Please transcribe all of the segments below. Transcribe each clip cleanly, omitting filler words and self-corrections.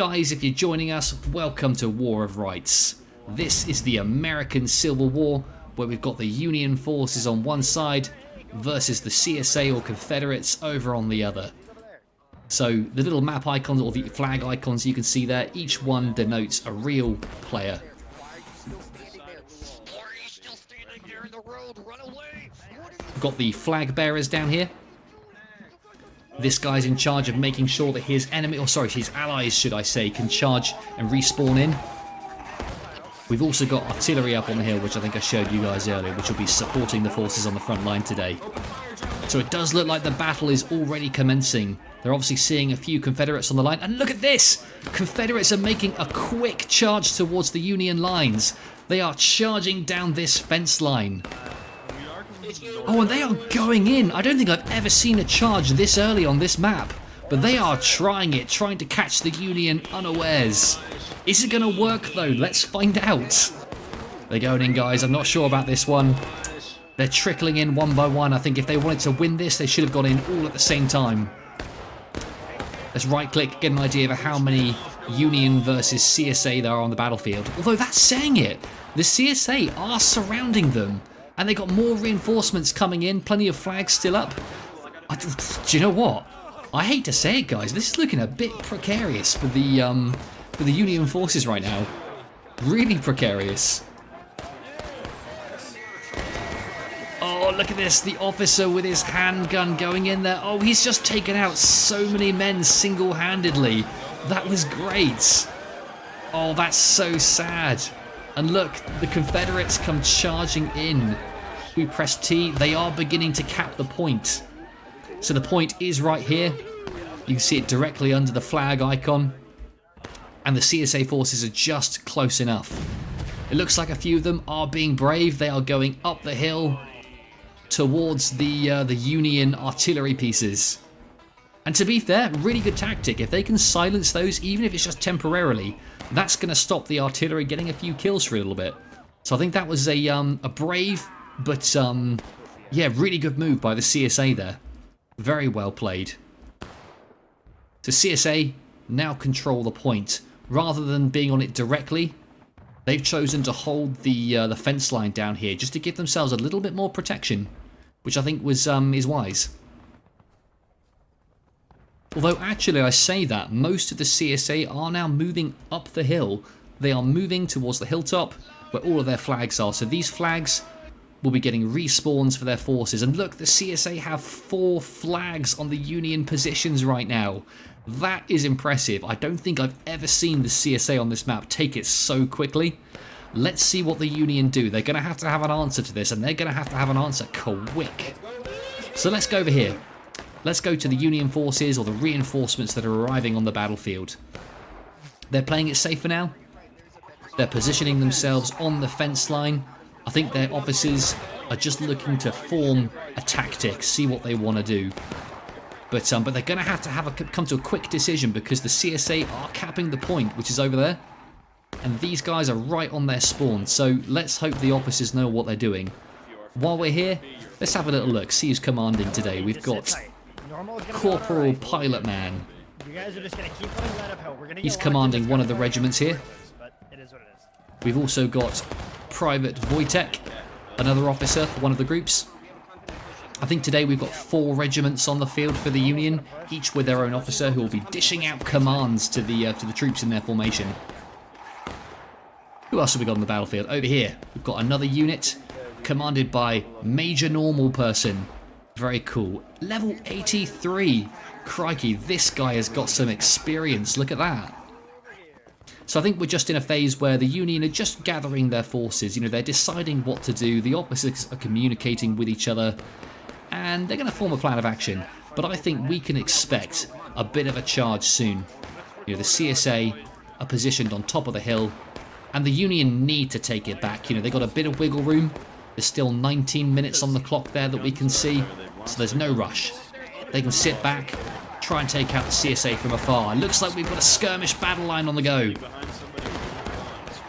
Guys, if you're joining us, welcome to War of Rights. This is the American Civil War, where we've got the Union forces on one side versus the CSA or Confederates over on the other. So the little map icons or the flag icons you can see there, each one denotes a real player. We've got the flag bearers down here. This guy's in charge of making sure that his allies, should I say, can charge and respawn in. We've also got artillery up on the hill, which I think I showed you guys earlier, which will be supporting the forces on the front line today. So it does look like the battle is already commencing. They're obviously seeing a few Confederates on the line. And look at this! Confederates are making a quick charge towards the Union lines. They are charging down this fence line. Oh, and they are going in. I don't think I've ever seen a charge this early on this map. But they are trying to catch the Union unawares. Is it going to work though? Let's find out. They're going in, guys. I'm not sure about this one. They're trickling in one by one. I think if they wanted to win this, they should have gone in all at the same time. Let's right click, get an idea of how many Union versus CSA there are on the battlefield. Although that's saying it. The CSA are surrounding them. And they got more reinforcements coming in. Plenty of flags still up. Do you know what? I hate to say it, guys. This is looking a bit precarious for the Union forces right now. Really precarious. Oh, look at this. The officer with his handgun going in there. Oh, he's just taken out so many men single-handedly. That was great. Oh, that's so sad. And look, the Confederates come charging in. We press T. They are beginning to cap the point. So the point is right here. You can see it directly under the flag icon. And the CSA forces are just close enough. It looks like a few of them are being brave. They are going up the hill towards the Union artillery pieces. And to be fair, really good tactic. If they can silence those, even if it's just temporarily, that's going to stop the artillery getting a few kills for a little bit. So I think that was a brave, but yeah, really good move by the CSA there. Very well played. So CSA now control the point. Rather than being on it directly, they've chosen to hold the fence line down here just to give themselves a little bit more protection, which I think was is wise. Although actually I say that, most of the CSA are now moving up the hill. They are moving towards the hilltop where all of their flags are. So these flags will be getting respawns for their forces. And look, the CSA have 4 flags on the Union positions right now. That is impressive. I don't think I've ever seen the CSA on this map take it so quickly. Let's see what the Union do. They're going to have an answer to this, and they're going to have an answer quick. So let's go over here. Let's go to the Union forces or the reinforcements that are arriving on the battlefield. They're playing it safe for now. They're positioning themselves on the fence line. I think their officers are just looking to form a tactic, see what they want to do. But they're going to have to come to a quick decision because the CSA are capping the point, which is over there. And these guys are right on their spawn. So let's hope the officers know what they're doing. While we're here, let's have a little look. See who's commanding today. We've got Corporal Pilot Man. He's commanding one of the regiments here. We've also got Private Wojtek, another officer for one of the groups. I think today we've got 4 regiments on the field for the Union, each with their own officer who will be dishing out commands to the troops in their formation. Who else have we got on the battlefield? Over here, we've got another unit commanded by Major Normal Person. Very cool. Level 83. Crikey, this guy has got some experience. Look at that. So I think we're just in a phase where the Union are just gathering their forces. You know, they're deciding what to do. The officers are communicating with each other. And they're going to form a plan of action. But I think we can expect a bit of a charge soon. You know, the CSA are positioned on top of the hill. And the Union need to take it back. You know, they've got a bit of wiggle room. There's still 19 minutes on the clock there that we can see. So there's no rush. They can sit back, try and take out the CSA from afar. It looks like we've got a skirmish battle line on the go.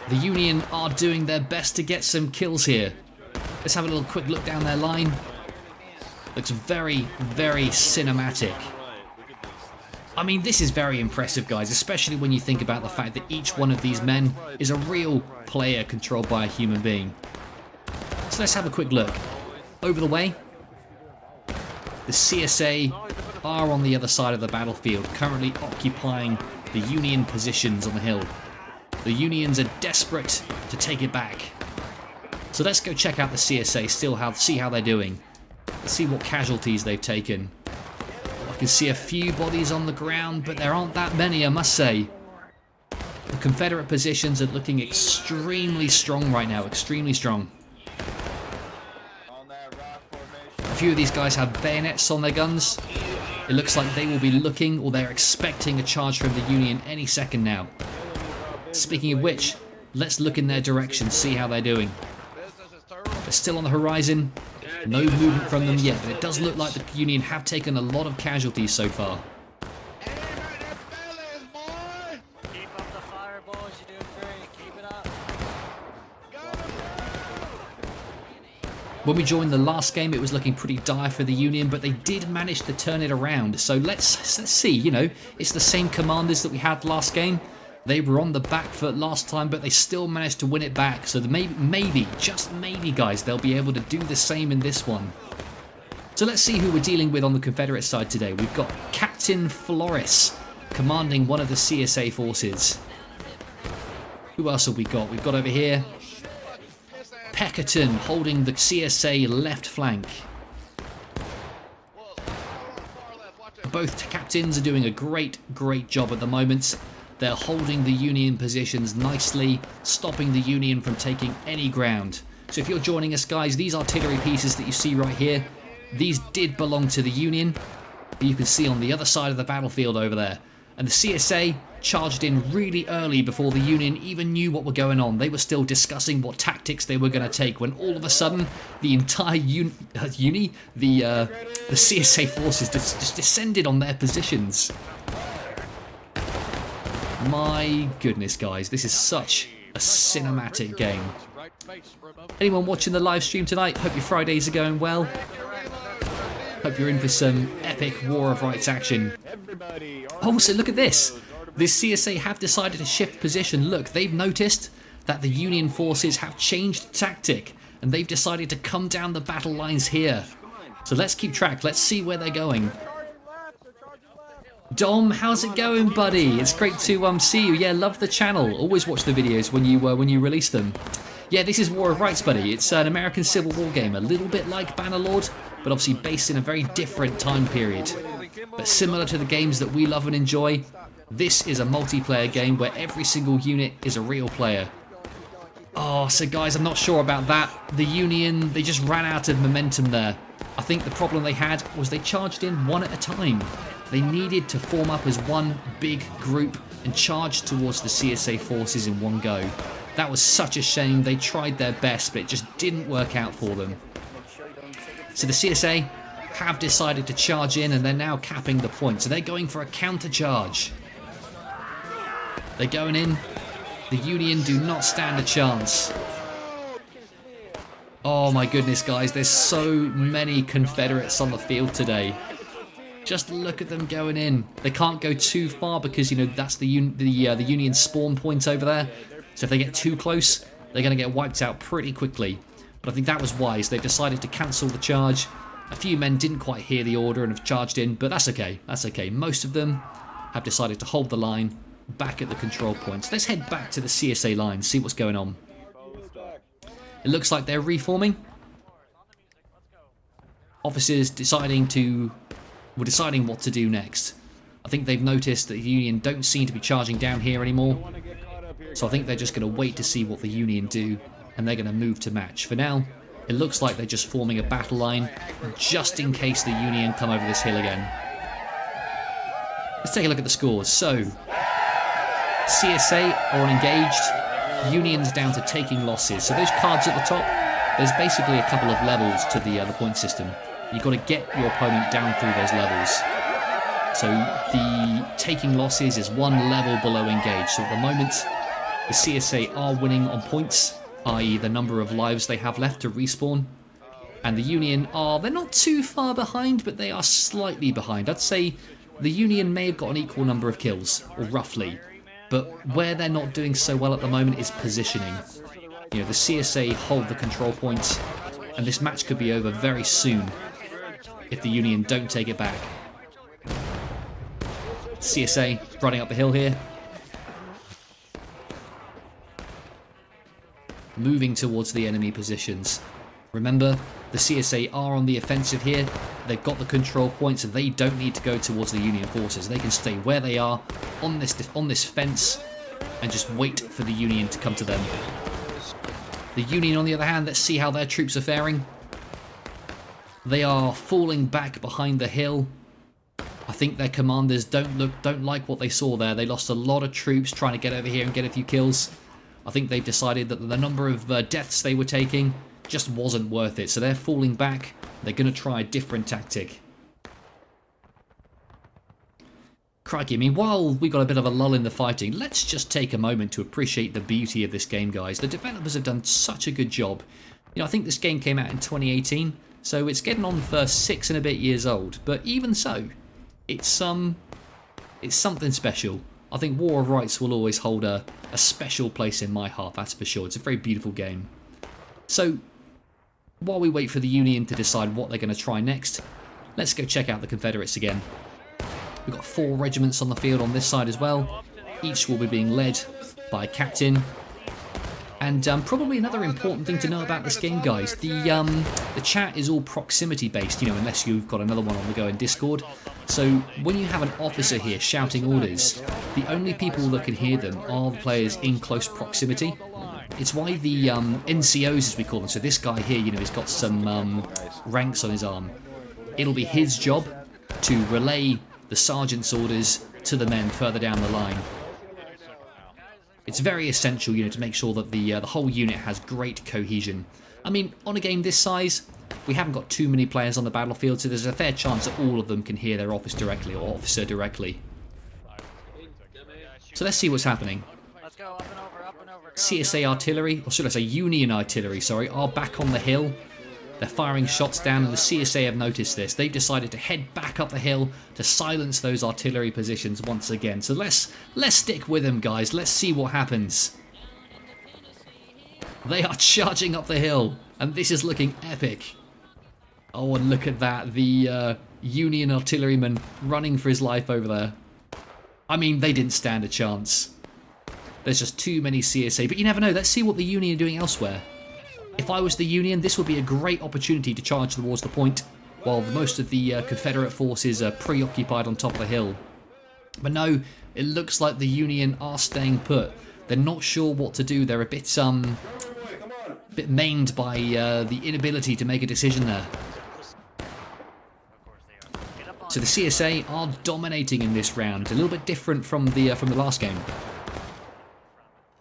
The Union are doing their best to get some kills here. Let's have a little quick look down their line. Looks very, very cinematic. I mean, this is very impressive, guys, especially when you think about the fact that each one of these men is a real player controlled by a human being. So let's have a quick look. Over the way, the CSA are on the other side of the battlefield, currently occupying the Union positions on the hill. The Unions are desperate to take it back. So let's go check out the CSA, see how they're doing. Let's see what casualties they've taken. I can see a few bodies on the ground, but there aren't that many, I must say. The Confederate positions are looking extremely strong right now, extremely strong. A few of these guys have bayonets on their guns. It looks like they will be looking, or they're expecting a charge from the Union any second now. Speaking of which, let's look in their direction, see how they're doing. They're still on the horizon. No movement from them yet, but it does look like the Union have taken a lot of casualties so far. When we joined the last game, it was looking pretty dire for the Union, but they did manage to turn it around. So let's see, you know, it's the same commanders that we had last game. They were on the back foot last time, but they still managed to win it back. So maybe, just maybe, guys, they'll be able to do the same in this one. So let's see who we're dealing with on the Confederate side today. We've got Captain Flores commanding one of the CSA forces. Who else have we got? We've got over here Peckerton holding the CSA left flank. Both captains are doing a great job at the moment. They're holding the Union positions nicely, stopping the Union from taking any ground. So if you're joining us, guys, these artillery pieces that you see right here, these did belong to the Union. You can see on the other side of the battlefield over there. And the CSA charged in really early before the Union even knew what were going on. They were still discussing what tactics they were going to take when all of a sudden the entire the CSA forces just descended on their positions. My goodness, guys, this is such a cinematic game. Anyone watching the live stream tonight? Hope your Fridays are going well. Hope you're in for some epic War of Rights action. Oh, so look at this. The CSA have decided to shift position. Look, they've noticed that the Union forces have changed tactic, and they've decided to come down the battle lines here. So let's keep track. Let's see where they're going. Dom, how's it going, buddy? It's great to see you. Yeah, love the channel. Always watch the videos when you release them. Yeah, this is War of Rights, buddy. It's an American Civil War game, a little bit like Bannerlord, but obviously based in a very different time period. But similar to the games that we love and enjoy, this is a multiplayer game where every single unit is a real player. Oh, so guys, I'm not sure about that. The Union, they just ran out of momentum there. I think the problem they had was they charged in one at a time. They needed to form up as one big group and charge towards the CSA forces in one go. That was such a shame. They tried their best, but it just didn't work out for them. So the CSA have decided to charge in, and they're now capping the point. So they're going for a counter charge. They're going in. The Union do not stand a chance. Oh my goodness, guys, there's so many Confederates on the field today. Just look at them going in. They can't go too far because, you know, that's the Union spawn point over there. So if they get too close, they're going to get wiped out pretty quickly. But I think that was wise. They decided to cancel the charge. A few men didn't quite hear the order and have charged in, but that's okay. That's okay. Most of them have decided to hold the line back at the control points. Let's head back to the CSA line, see what's going on. It looks like they're reforming. Officers deciding what to do next. I think they've noticed that the Union don't seem to be charging down here anymore. So I think they're just going to wait to see what the Union do, and they're going to move to match. For now, it looks like they're just forming a battle line, just in case the Union come over this hill again. Let's take a look at the scores. So, CSA are engaged, Union's down to taking losses. So those cards at the top, there's basically a couple of levels to the point system. You've got to get your opponent down through those levels. So the taking losses is one level below engaged. So at the moment, the CSA are winning on points, i.e. the number of lives they have left to respawn. And the Union they're not too far behind, but they are slightly behind. I'd say the Union may have got an equal number of kills, or roughly, but where they're not doing so well at the moment is positioning. You know, the CSA hold the control points, and this match could be over very soon if the Union don't take it back. CSA running up the hill here. Moving towards the enemy positions. Remember, the CSA are on the offensive here. They've got the control points, and they don't need to go towards the Union forces. They can stay where they are on this fence and just wait for the Union to come to them. The Union, on the other hand, let's see how their troops are faring. They are falling back behind the hill. I think their commanders don't like what they saw there. They lost a lot of troops trying to get over here and get a few kills. I think they've decided that the number of deaths they were taking just wasn't worth it. So they're falling back. They're going to try a different tactic. Crikey, I mean, while we got a bit of a lull in the fighting, let's just take a moment to appreciate the beauty of this game, guys. The developers have done such a good job. You know, I think this game came out in 2018, so it's getting on for 6 and a bit years old. But even so, it's something special. I think War of Rights will always hold a special place in my heart, that's for sure. It's a very beautiful game. So, while we wait for the Union to decide what they're going to try next, let's go check out the Confederates again. We've got 4 regiments on the field on this side as well. Each will be being led by a captain. And probably another important thing to know about this game, guys, the chat is all proximity based, you know, unless you've got another one on the go in Discord. So when you have an officer here shouting orders, the only people that can hear them are the players in close proximity. It's why the NCOs, as we call them, so this guy here, you know, he's got some ranks on his arm. It'll be his job to relay the sergeant's orders to the men further down the line. It's very essential, you know, to make sure that the whole unit has great cohesion. I mean, on a game this size, we haven't got too many players on the battlefield, so there's a fair chance that all of them can hear their officer directly. So let's see what's happening. CSA artillery, or should I say Union artillery, sorry, are back on the hill. They're firing shots down, and the CSA have noticed this. They've decided to head back up the hill to silence those artillery positions once again. So let's stick with them, guys. Let's see what happens. They are charging up the hill, and this is looking epic. Oh, and look at that. The Union artilleryman running for his life over there. I mean, they didn't stand a chance. There's just too many CSA, but you never know. Let's see what the Union are doing elsewhere. If I was the Union, this would be a great opportunity to charge towards the point, while most of the Confederate forces are preoccupied on top of the hill. But no, it looks like the Union are staying put. They're not sure what to do. They're a bit maimed by the inability to make a decision there. So the CSA are dominating in this round. A little bit different from the last game.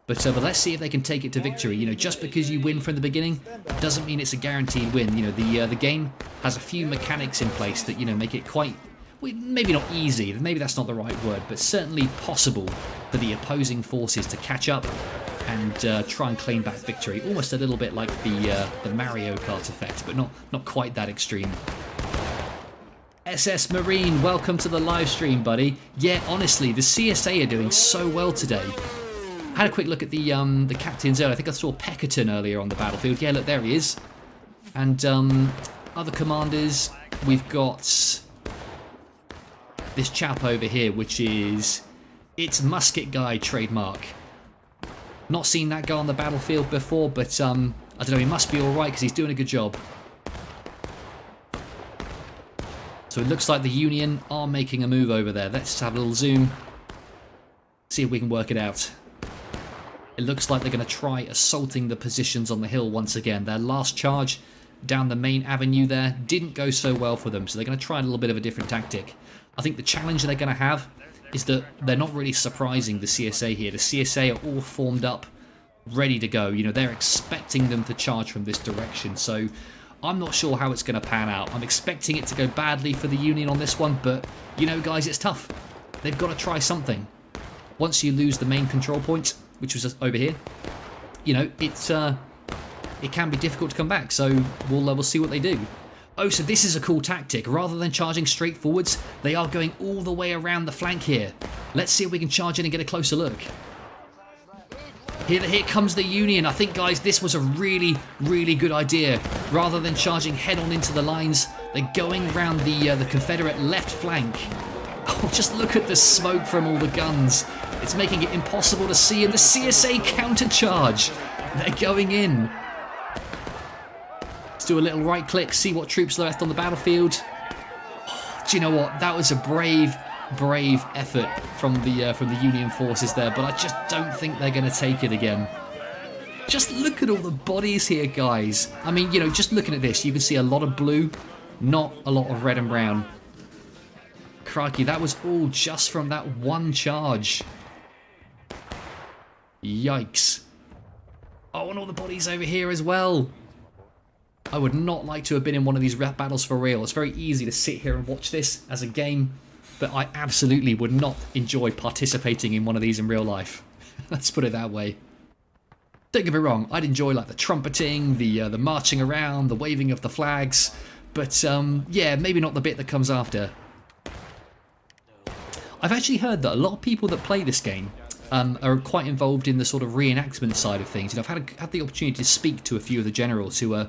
But let's see if they can take it to victory. You know, just because you win from the beginning doesn't mean it's a guaranteed win. You know, the game has a few mechanics in place that, you know, make it quite, well, maybe not easy, maybe that's not the right word, but certainly possible for the opposing forces to catch up and try and claim back victory. Almost a little bit like the Mario Kart effect, but not quite that extreme. SS Marine, welcome to the live stream, buddy. Yeah, honestly, the CSA are doing so well today. I had a quick look at the captains earlier. I think I saw Peckerton earlier on the battlefield. Yeah, look, there he is. And other commanders, we've got this chap over here, which is... It's Musket Guy trademark. Not seen that guy on the battlefield before, but I don't know, he must be alright because he's doing a good job. So it looks like the Union are making a move over there. Let's have a little zoom. See if we can work it out. It looks like they're going to try assaulting the positions on the hill once again. Their last charge down the main avenue there didn't go so well for them, so they're going to try a little bit of a different tactic. I think the challenge they're going to have is that they're not really surprising the CSA here. The CSA are all formed up, ready to go. You know, they're expecting them to charge from this direction, so I'm not sure how it's going to pan out. I'm expecting it to go badly for the Union on this one, but, you know, guys, it's tough. They've got to try something. Once you lose the main control point, which was over here, you know, it can be difficult to come back, so we'll see what they do. Oh, so this is a cool tactic. Rather than charging straight forwards, they are going all the way around the flank here. Let's see if we can charge in and get a closer look. Here comes the Union. I think, guys, this was a really, really good idea. Rather than charging head-on into the lines, they're going around the Confederate left flank. Oh, just look at the smoke from all the guns. It's making it impossible to see, and the CSA counter-charge. They're going in. Let's do a little right-click, see what troops are left on the battlefield. Oh, do you know what? That was a brave effort from the Union forces there, but I just don't think they're going to take it again. Just look at all the bodies here, guys. I mean, you know, just looking at this, you can see a lot of blue, not a lot of red and brown. Crikey, that was all just from that one charge. Yikes. Oh, and all the bodies over here as well. I would not like to have been in one of these rap battles for real. It's very easy to sit here and watch this as a game, but I absolutely would not enjoy participating in one of these in real life. Let's put it that way. Don't get me wrong, I'd enjoy like the trumpeting, the marching around, the waving of the flags, but yeah, maybe not the bit that comes after. I've actually heard that a lot of people that play this game are quite involved in the sort of reenactment side of things. You know, I've had the opportunity to speak to a few of the generals who are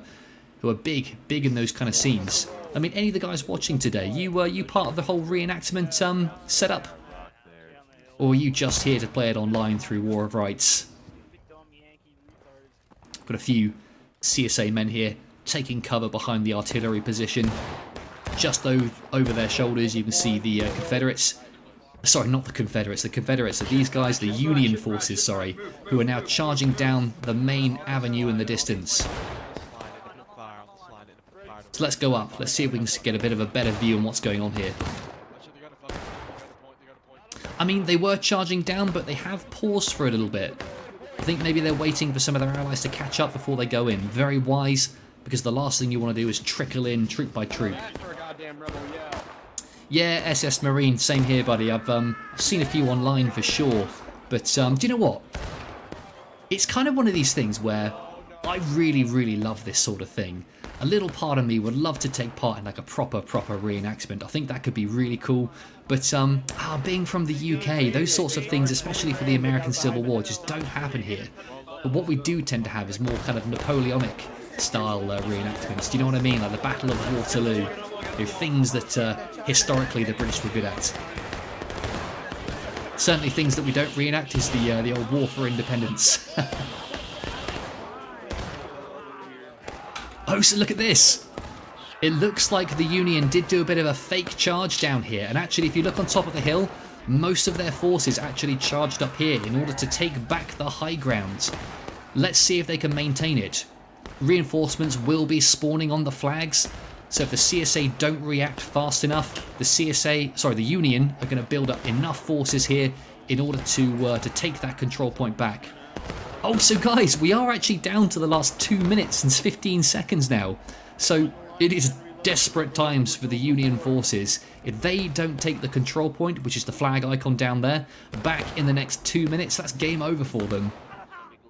big in those kind of scenes. I mean, any of the guys watching today, you part of the whole reenactment setup? Or are you just here to play it online through War of Rights? Got a few CSA men here taking cover behind the artillery position. Just over their shoulders you can see the Confederates. Sorry, not the Confederates. The Confederates are these guys, the Union forces, sorry, who are now charging down the main avenue in the distance. So let's go up. Let's see if we can get a bit of a better view on what's going on here. I mean, they were charging down, but they have paused for a little bit. I think maybe they're waiting for some of their allies to catch up before they go in. Very wise, because the last thing you want to do is trickle in troop by troop. Yeah, SS Marine, same here, buddy. I've seen a few online for sure. But do you know what? It's kind of one of these things where I really love this sort of thing. A little part of me would love to take part in like a proper reenactment. I think that could be really cool. But being from the UK, those sorts of things, especially for the American Civil War, just don't happen here. But what we do tend to have is more kind of Napoleonic style reenactments. Do you know what I mean? Like the Battle of Waterloo. You know, things that historically the British were good at. Certainly things that we don't reenact is the old War for Independence. Oh, so look at this. It looks like the Union did do a bit of a fake charge down here. And actually, if you look on top of the hill, most of their forces actually charged up here in order to take back the high ground. Let's see if they can maintain it. Reinforcements will be spawning on the flags. So if the CSA don't react fast enough, the Union are going to build up enough forces here in order to take that control point back. Oh, so guys, we are actually down to the last 2 minutes and 15 seconds now. So it is desperate times for the Union forces. If they don't take the control point, which is the flag icon down there, back in the next 2 minutes, that's game over for them.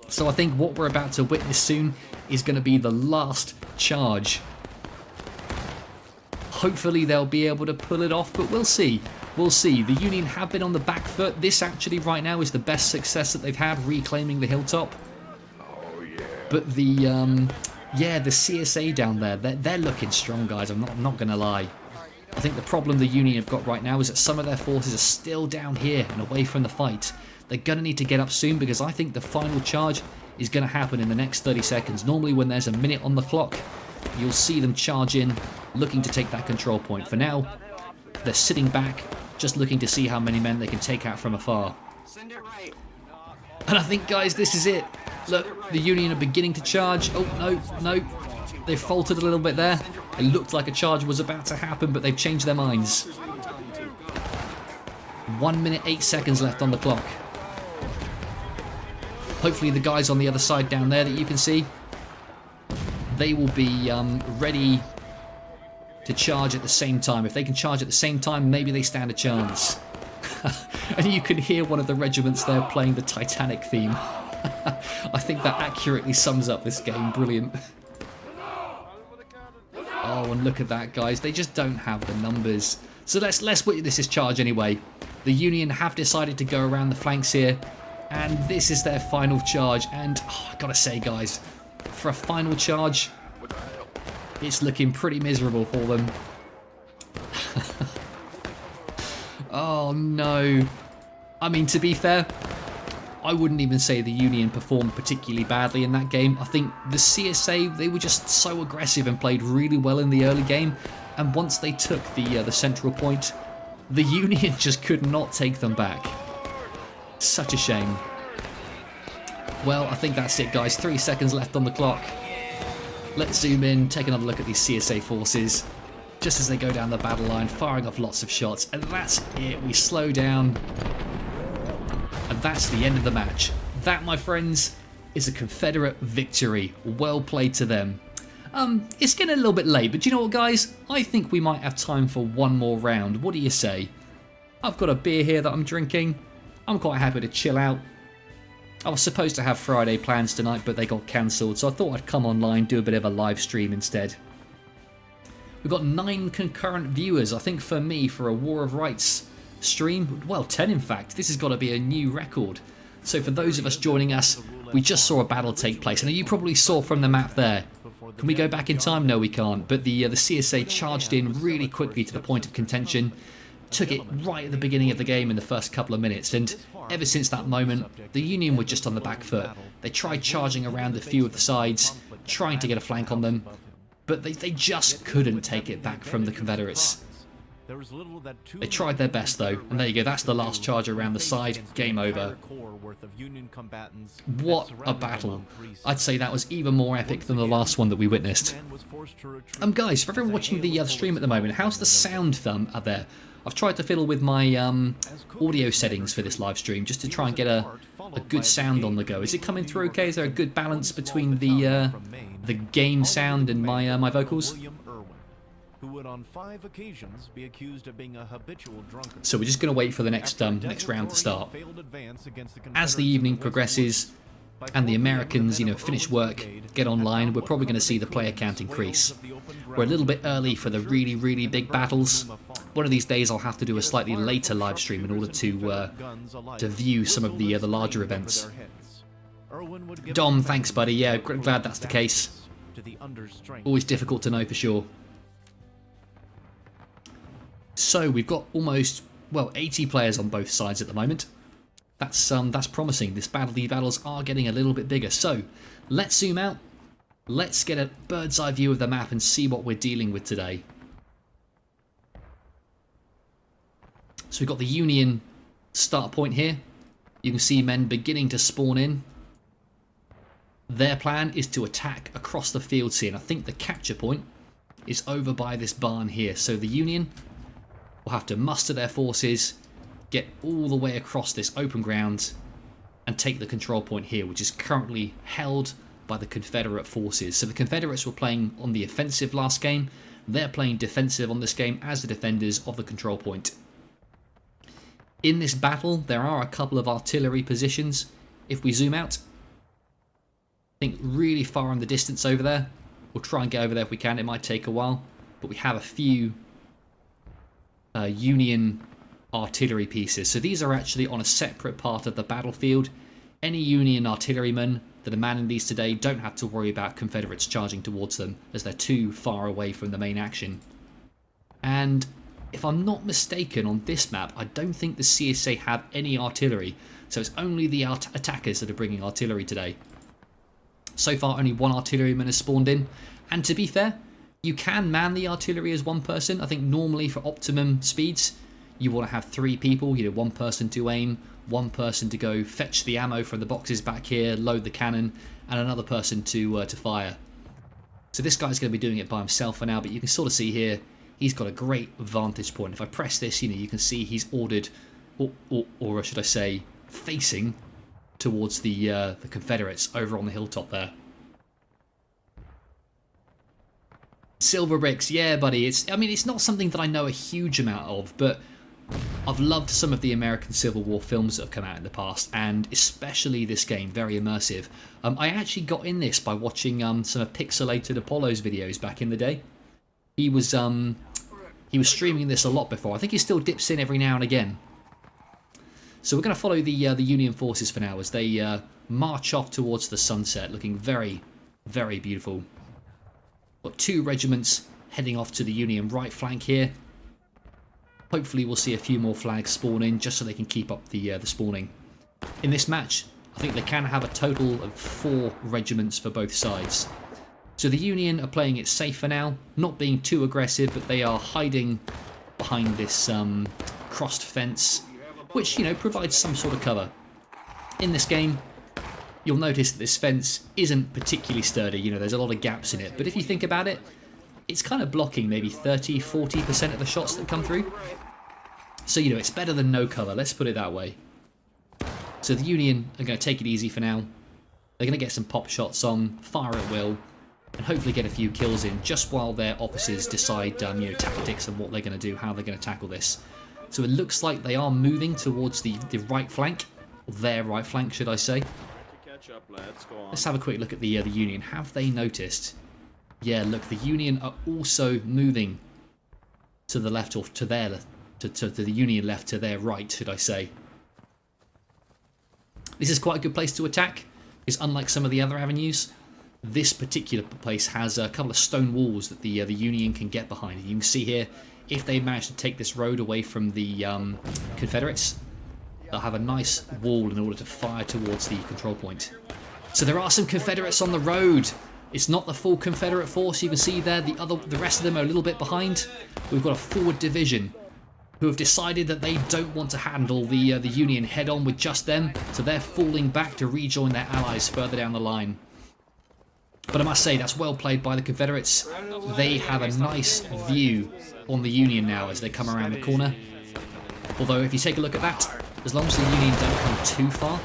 So I think what we're about to witness soon is going to be the last charge. Hopefully they'll be able to pull it off, but we'll see. We'll see. The Union have been on the back foot. This actually right now is the best success that they've had, reclaiming the hilltop. But the CSA down there, they're looking strong, guys. I'm not going to lie. I think the problem the Union have got right now is that some of their forces are still down here and away from the fight. They're going to need to get up soon because I think the final charge is going to happen in the next 30 seconds. Normally when there's a minute on the clock, you'll see them charge in, looking to take that control point. For now, they're sitting back, just looking to see how many men they can take out from afar. And I think, guys, this is it. Look, the Union are beginning to charge. Oh, no. They faltered a little bit there. It looked like a charge was about to happen, but they've changed their minds. 1 minute, 8 seconds left on the clock. Hopefully the guys on the other side down there that you can see, they will be ready to charge at the same time. If they can charge at the same time, maybe they stand a chance. And you can hear one of the regiments there playing the Titanic theme. I think that accurately sums up this game. Brilliant. Oh Oh, and look at that, guys. They just don't have the numbers. So let's witness this charge anyway. The Union have decided to go around the flanks here, and this is their final charge. And I gotta say, guys, for a final charge, it's looking pretty miserable for them. Oh no. I mean, to be fair, I wouldn't even say the Union performed particularly badly in that game. I think the CSA, they were just so aggressive and played really well in the early game. And once they took the central point, the Union just could not take them back. Such a shame. Well, I think that's it, guys. 3 seconds left on the clock. Let's zoom in, take another look at these CSA forces. Just as they go down the battle line, firing off lots of shots. And that's it. We slow down. And that's the end of the match. That, my friends, is a Confederate victory. Well played to them. It's getting a little bit late, but do you know what, guys? I think we might have time for one more round. What do you say? I've got a beer here that I'm drinking. I'm quite happy to chill out. I was supposed to have Friday plans tonight, but they got cancelled, so I thought I'd come online, do a bit of a live stream instead. We've got 9 concurrent viewers, I think, for me, for a War of Rights stream. Well, 10 in fact. This has got to be a new record. So for those of us joining us, we just saw a battle take place, and you probably saw from the map there. Can we go back in time? No, we can't. But the CSA charged in really quickly to the point of contention, took it right at the beginning of the game in the first couple of minutes, and ever since that moment, the Union were just on the back foot. They tried charging around a few of the sides, trying to get a flank on them, but they just couldn't take it back from the Confederates. They tried their best though, and there you go, that's the last charge around the side, game over. What a battle. I'd say that was even more epic than the last one that we witnessed. Guys, for everyone watching the stream at the moment, how's the sound out there? I've tried to fiddle with my audio settings for this live stream just to try and get a good sound on the go. Is it coming through okay? Is there a good balance between the game sound and my vocals? So we're just going to wait for the next round to start. As the evening progresses and the Americans, finish work, get online, we're probably going to see the player count increase. We're a little bit early for the really, really big battles. One of these days I'll have to do a slightly later live stream in order to view some of the larger events. Dom, thanks buddy, yeah, glad that's the case. Always difficult to know for sure. So we've got almost, 80 players on both sides at the moment. That's promising. These battles are getting a little bit bigger. So let's zoom out. Let's get a bird's eye view of the map and see what we're dealing with today. So we've got the Union start point here. You can see men beginning to spawn in. Their plan is to attack across the field here, and I think the capture point is over by this barn here. So the Union will have to muster their forces, get all the way across this open ground, and take the control point here, which is currently held by the Confederate forces. So the Confederates were playing on the offensive last game. They're playing defensive on this game as the defenders of the control point. In this battle, there are a couple of artillery positions. If we zoom out, I think really far in the distance over there. We'll try and get over there if we can. It might take a while, but we have a few Union artillery pieces. So these are actually on a separate part of the battlefield. Any Union artillerymen that are manning these today don't have to worry about Confederates charging towards them, as they're too far away from the main action. And if I'm not mistaken, on this map, I don't think the CSA have any artillery, so it's only the attackers that are bringing artillery today. So far, only one artilleryman has spawned in, and to be fair, you can man the artillery as one person. I think normally for optimum speeds, you want to have 3 people, one person to aim, one person to go fetch the ammo from the boxes back here, load the cannon, and another person to fire. So this guy's going to be doing it by himself for now, but you can sort of see here, he's got a great vantage point. If I press this, you can see he's ordered, or should I say, facing towards the Confederates over on the hilltop there. Silver bricks, yeah buddy, it's not something that I know a huge amount of, but I've loved some of the American Civil War films that have come out in the past, and especially this game, very immersive. I actually got in this by watching some of Pixelated Apollo's videos back in the day. He was streaming this a lot before. I think he still dips in every now and again. So we're going to follow the Union forces for now as they march off towards the sunset, looking very, very beautiful. Got 2 regiments heading off to the Union right flank here. Hopefully we'll see a few more flags spawn in just so they can keep up the spawning. In this match, I think they can have a total of 4 regiments for both sides. So the Union are playing it safe for now, not being too aggressive, but they are hiding behind this crossed fence, which, you know, provides some sort of cover. In this game, you'll notice that this fence isn't particularly sturdy. You know, there's a lot of gaps in it, but if you think about it, it's kind of blocking maybe 30-40% of the shots that come through. So, you know, it's better than no cover, let's put it that way. So the Union are going to take it easy for now. They're going to get some pop shots on, fire at will, and hopefully get a few kills in just while their officers decide you know, tactics and what they're going to do, how they're going to tackle this. So it looks like they are moving towards the right flank, or their right flank, should I say. Let's have a quick look at the Union. Have they noticed? Yeah, look, the Union are also moving to the left, or to their to the Union left, to their right, should I say. This is quite a good place to attack, because unlike some of the other avenues, this particular place has a couple of stone walls that the Union can get behind. You can see here, if they manage to take this road away from the Confederates, they'll have a nice wall in order to fire towards the control point. So there are some Confederates on the road. It's not the full Confederate force. You can see there the rest of them are a little bit behind. We've got a forward division who have decided that they don't want to handle the Union head on with just them, so they're falling back to rejoin their allies further down the line. But I must say, that's well played by the Confederates. They have a nice view on the Union now as they come around the corner. Although if you take a look at that, as long as the Union don't come too far,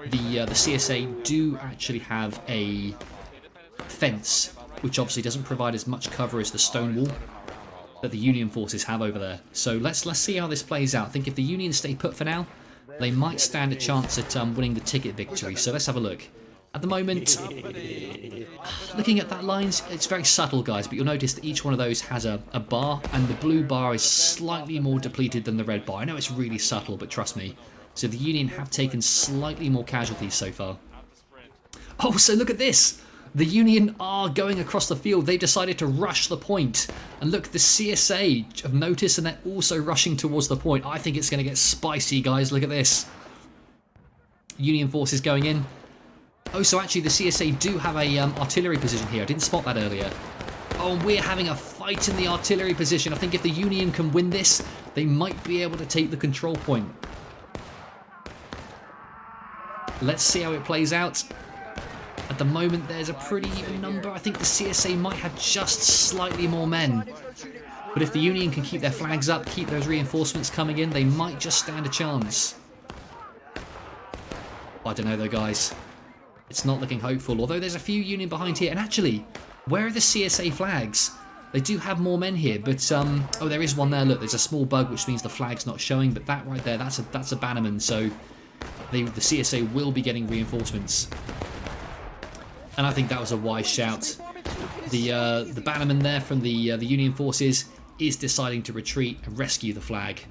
the CSA do actually have a fence, which obviously doesn't provide as much cover as the stone wall that the Union forces have over there. So let's see how this plays out. I think if the Union stay put for now, they might stand a chance at winning the ticket victory. So let's have a look. At the moment, looking at that lines, it's very subtle, guys, but you'll notice that each one of those has a bar, and the blue bar is slightly more depleted than the red bar. I know it's really subtle, but trust me. So the Union have taken slightly more casualties so far. Oh, so look at this! The Union are going across the field. They decided to rush the point. And look, the CSA have noticed, and they're also rushing towards the point. I think it's going to get spicy, guys. Look at this. Union forces going in. Oh, so actually the CSA do have a artillery position here. I didn't spot that earlier. Oh, we're having a fight in the artillery position. I think if the Union can win this, they might be able to take the control point. Let's see how it plays out. At the moment, there's a pretty even number. I think the CSA might have just slightly more men. But if the Union can keep their flags up, keep those reinforcements coming in, they might just stand a chance. I don't know though, guys. It's not looking hopeful, although there's a few Union behind here. And actually, where are the CSA flags? They do have more men here, but oh, there is one there. Look, there's a small bug, which means the flag's not showing. But that right there, that's a bannerman. So the CSA will be getting reinforcements. And I think that was a wise shout. The bannerman there from the Union forces is deciding to retreat and rescue the flag.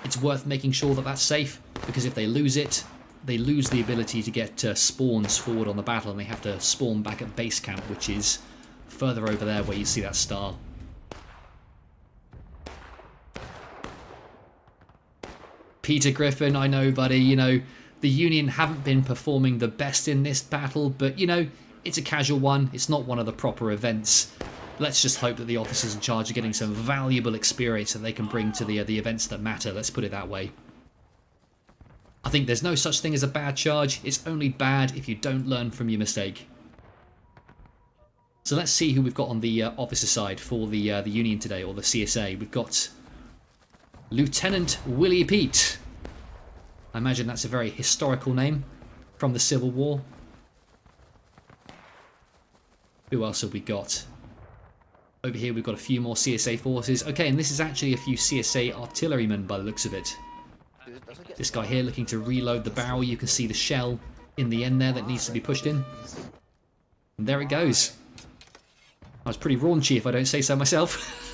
It's worth making sure that that's safe, because if they lose it, they lose the ability to get spawns forward on the battle, and they have to spawn back at base camp, which is further over there where you see that star. Peter Griffin, I know, buddy, you know, the Union haven't been performing the best in this battle, but, you know, it's a casual one. It's not one of the proper events. Let's just hope that the officers in charge are getting some valuable experience that they can bring to the events that matter. Let's put it that way. I think there's no such thing as a bad charge. It's only bad if you don't learn from your mistake. So let's see who we've got on the officer side for the Union today, or the CSA. We've got Lieutenant Willie Pete. I imagine that's a very historical name from the Civil War. Who else have we got? Over here we've got a few more CSA forces. Okay, and this is actually a few CSA artillerymen by the looks of it. This guy here looking to reload the barrel. You can see the shell in the end there that needs to be pushed in. And there it goes. I was pretty raunchy if I don't say so myself.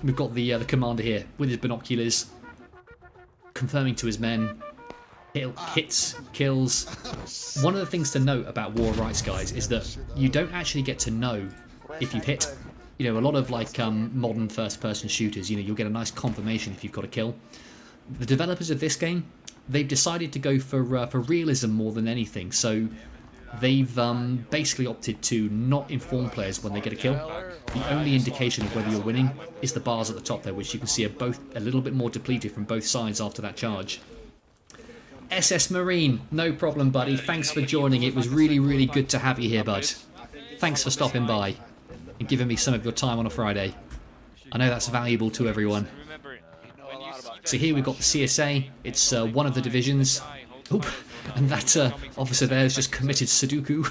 We've got the commander here with his binoculars, confirming to his men, hits, kills. One of the things to note about War of Rights, guys, is that you don't actually get to know if you've hit. You know, a lot of like modern first-person shooters, you know, you'll get a nice confirmation if you've got a kill. The developers of this game, they've decided to go for realism more than anything. So they've basically opted to not inform players when they get a kill. The only indication of whether you're winning is the bars at the top there, which you can see are both a little bit more depleted from both sides after that charge. SS Marine, no problem, buddy. Thanks for joining. It was really, really good to have you here, bud. Thanks for stopping by and giving me some of your time on a Friday. I know that's valuable to everyone. So here we've got the CSA. It's one of the divisions. Oop, and that officer there has just committed Sudoku.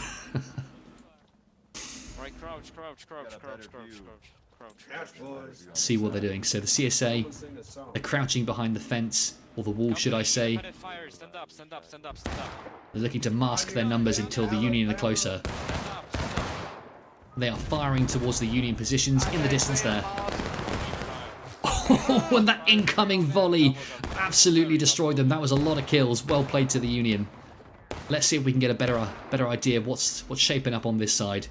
See what they're doing. So the CSA, they're crouching behind the fence, or the wall, should I say. They're looking to mask their numbers until the Union are closer. They are firing towards the Union positions in the distance there. Oh, and that incoming volley absolutely destroyed them. That was a lot of kills. Well played to the Union. Let's see if we can get a better idea of what's shaping up on this side.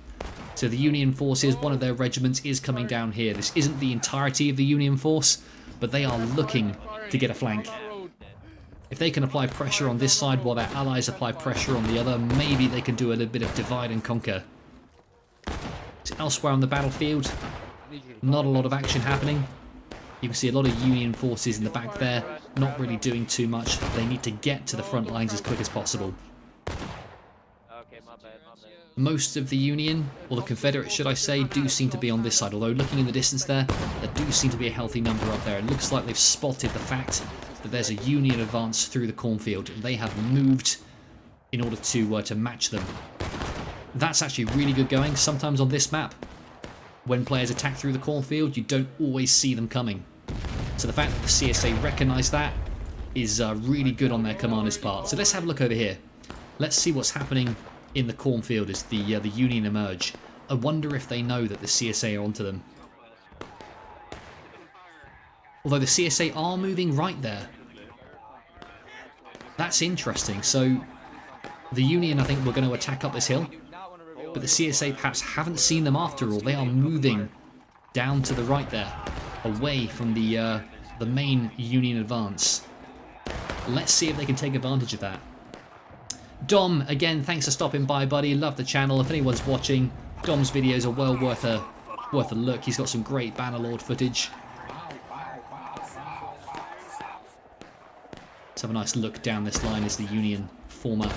So the Union forces, one of their regiments is coming down here. This isn't the entirety of the Union force, but they are looking to get a flank. If they can apply pressure on this side while their allies apply pressure on the other, maybe they can do a little bit of divide and conquer. So elsewhere on the battlefield, not a lot of action happening. You can see a lot of Union forces in the back there, not really doing too much. They need to get to the front lines as quick as possible. Most of the Union, or the Confederates should I say, do seem to be on this side. Although looking in the distance there do seem to be a healthy number up there. It looks like they've spotted the fact that there's a Union advance through the cornfield. They have moved in order to match them. That's actually really good going. Sometimes on this map, when players attack through the cornfield, you don't always see them coming. So the fact that the CSA recognise that is really good on their commander's part. So let's have a look over here. Let's see what's happening in the cornfield as the Union emerge. I wonder if they know that the CSA are onto them. Although the CSA are moving right there. That's interesting. So the Union, I think, were going to attack up this hill. But the CSA perhaps haven't seen them after all. They are moving down to the right there, away from the main Union advance. Let's see if they can take advantage of that. Dom, again, thanks for stopping by, buddy. Love the channel. If anyone's watching, Dom's videos are well worth a look. He's got some great Bannerlord footage. Let's have a nice look down this line as the Union form up.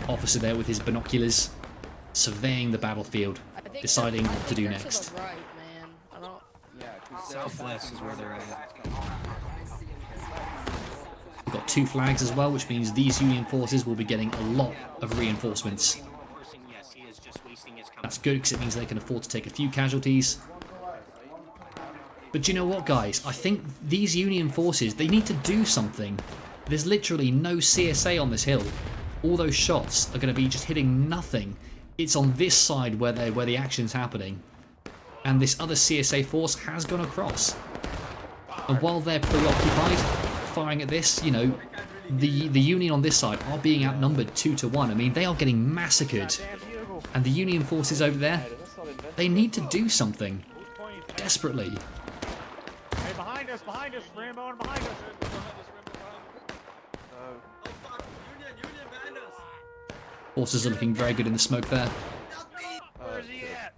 Officer there with his binoculars, surveying the battlefield, deciding what to do next. Southwest is where they're at. We've got 2 flags as well, which means these Union forces will be getting a lot of reinforcements. That's good because it means they can afford to take a few casualties. But do you know what, guys? I think these Union forces, they need to do something. There's literally no CSA on this hill. All those shots are going to be just hitting nothing. It's on this side where the action's happening. And this other CSA force has gone across. And while they're preoccupied firing at this, you know, the Union on this side are being outnumbered 2-1. I mean, they are getting massacred. And the Union forces over there, they need to do something. Desperately. Hey, behind us, Rambo, and behind us. Forces are looking very good in the smoke there. Where is he at?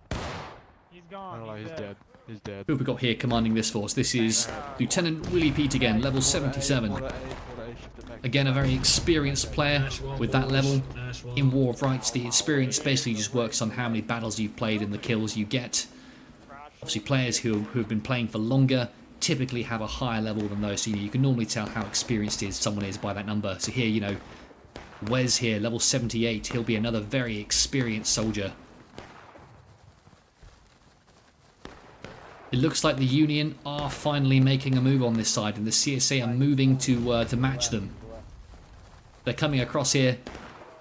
He's gone. I don't know, he's dead. He's dead. Who have we got here commanding this force? This is Lieutenant Willie Pete again, level 77. Again, a very experienced player with that level. In War of Rights, the experience basically just works on how many battles you've played and the kills you get. Obviously, players who have been playing for longer typically have a higher level than those, so you can normally tell how experienced someone is by that number. So here, you know, Wes here, level 78, he'll be another very experienced soldier. It looks like the Union are finally making a move on this side, and the CSA are moving to match them. They're coming across here.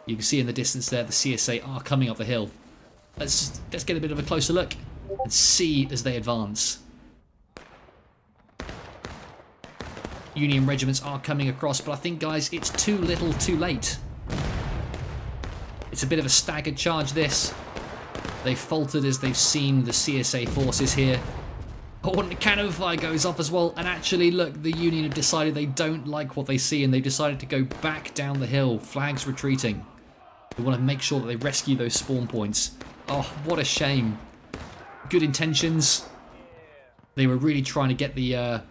You can see in the distance there, the CSA are coming up the hill. Let's get a bit of a closer look and see as they advance. Union regiments are coming across, but I think, guys, it's too little too late. It's a bit of a staggered charge, this. They've faltered as they've seen the CSA forces here. Oh, and the cannon fire goes off as well. And actually, look, the Union have decided they don't like what they see, and they decided to go back down the hill. Flags retreating. They want to make sure that they rescue those spawn points. Oh, what a shame. Good intentions. They were really trying to get the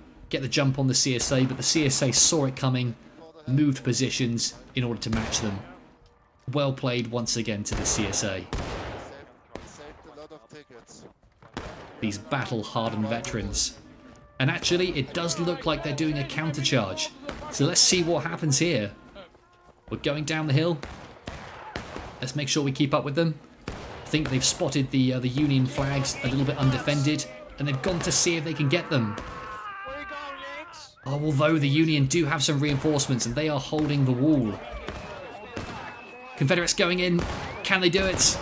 jump on the CSA, but the CSA saw it coming, moved positions in order to match them. Well played once again to the CSA. Saved a lot of tickets. These battle-hardened veterans. And actually, it does look like they're doing a countercharge. So let's see what happens here. We're going down the hill. Let's make sure we keep up with them. I think they've spotted the Union flags a little bit undefended, and they've gone to see if they can get them. Where you going, Yanks? Oh, although the Union do have some reinforcements, and they are holding the wall. Confederates going in. Can they do it?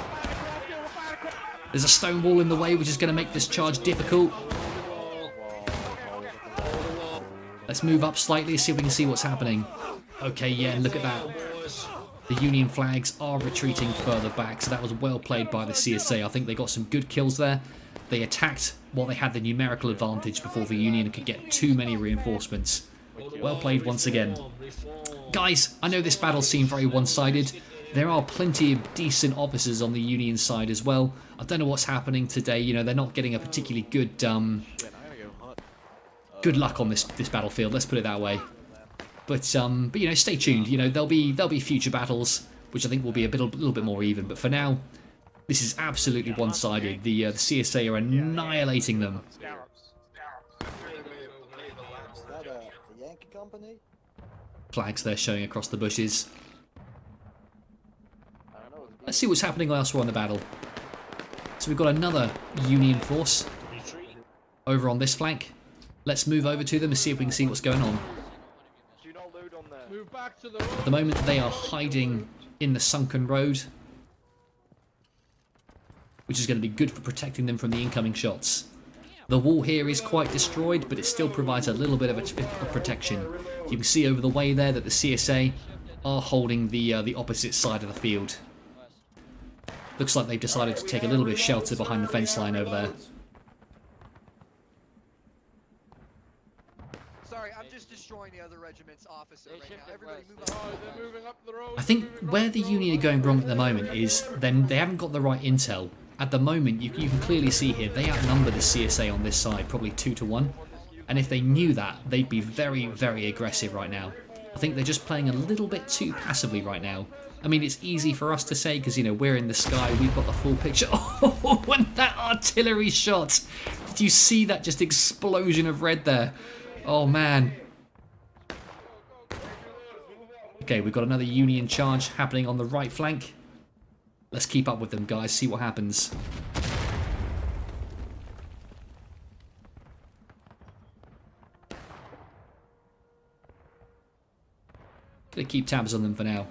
There's a stone wall in the way, which is going to make this charge difficult. Let's move up slightly, see if we can see what's happening. Okay, yeah, look at that. The Union flags are retreating further back, so that was well played by the CSA. I think they got some good kills there. They attacked while they had the numerical advantage before the Union could get too many reinforcements. Well played once again. Guys, I know this battle seemed very one-sided. There are plenty of decent officers on the Union side as well. I don't know what's happening today. You know, they're not getting a particularly good good luck on this battlefield. Let's put it that way. But you know, stay tuned. You know, there'll be future battles, which I think will be a little bit more even. But for now, this is absolutely one-sided. The CSA are annihilating them. Is that a Yankee company? Flags there showing across the bushes. Let's see what's happening elsewhere on the battle. So we've got another Union force over on this flank. Let's move over to them and see if we can see what's going on. Do not load on there. Move back to the road. At the moment, they are hiding in the sunken road, which is going to be good for protecting them from the incoming shots. The wall here is quite destroyed, but it still provides a little bit of protection. You can see over the way there that the CSA are holding the opposite side of the field. Looks like they've decided to take a little bit of shelter behind the fence line over there. Sorry, I'm just destroying the other regiment's officer right now. Everybody move Oh, up. they're moving up the road. I think where the Union are going wrong at the moment is then they haven't got the right intel. At the moment, you can clearly see here, they outnumber the CSA on this side, probably 2-1. And if they knew that, they'd be very, very aggressive right now. I think they're just playing a little bit too passively right now. I mean, it's easy for us to say because, you know, we're in the sky, we've got the full picture. Oh, and that artillery shot! Did you see that just explosion of red there? Oh, man. Okay, we've got another Union charge happening on the right flank. Let's keep up with them, guys, see what happens. Gonna keep tabs on them for now.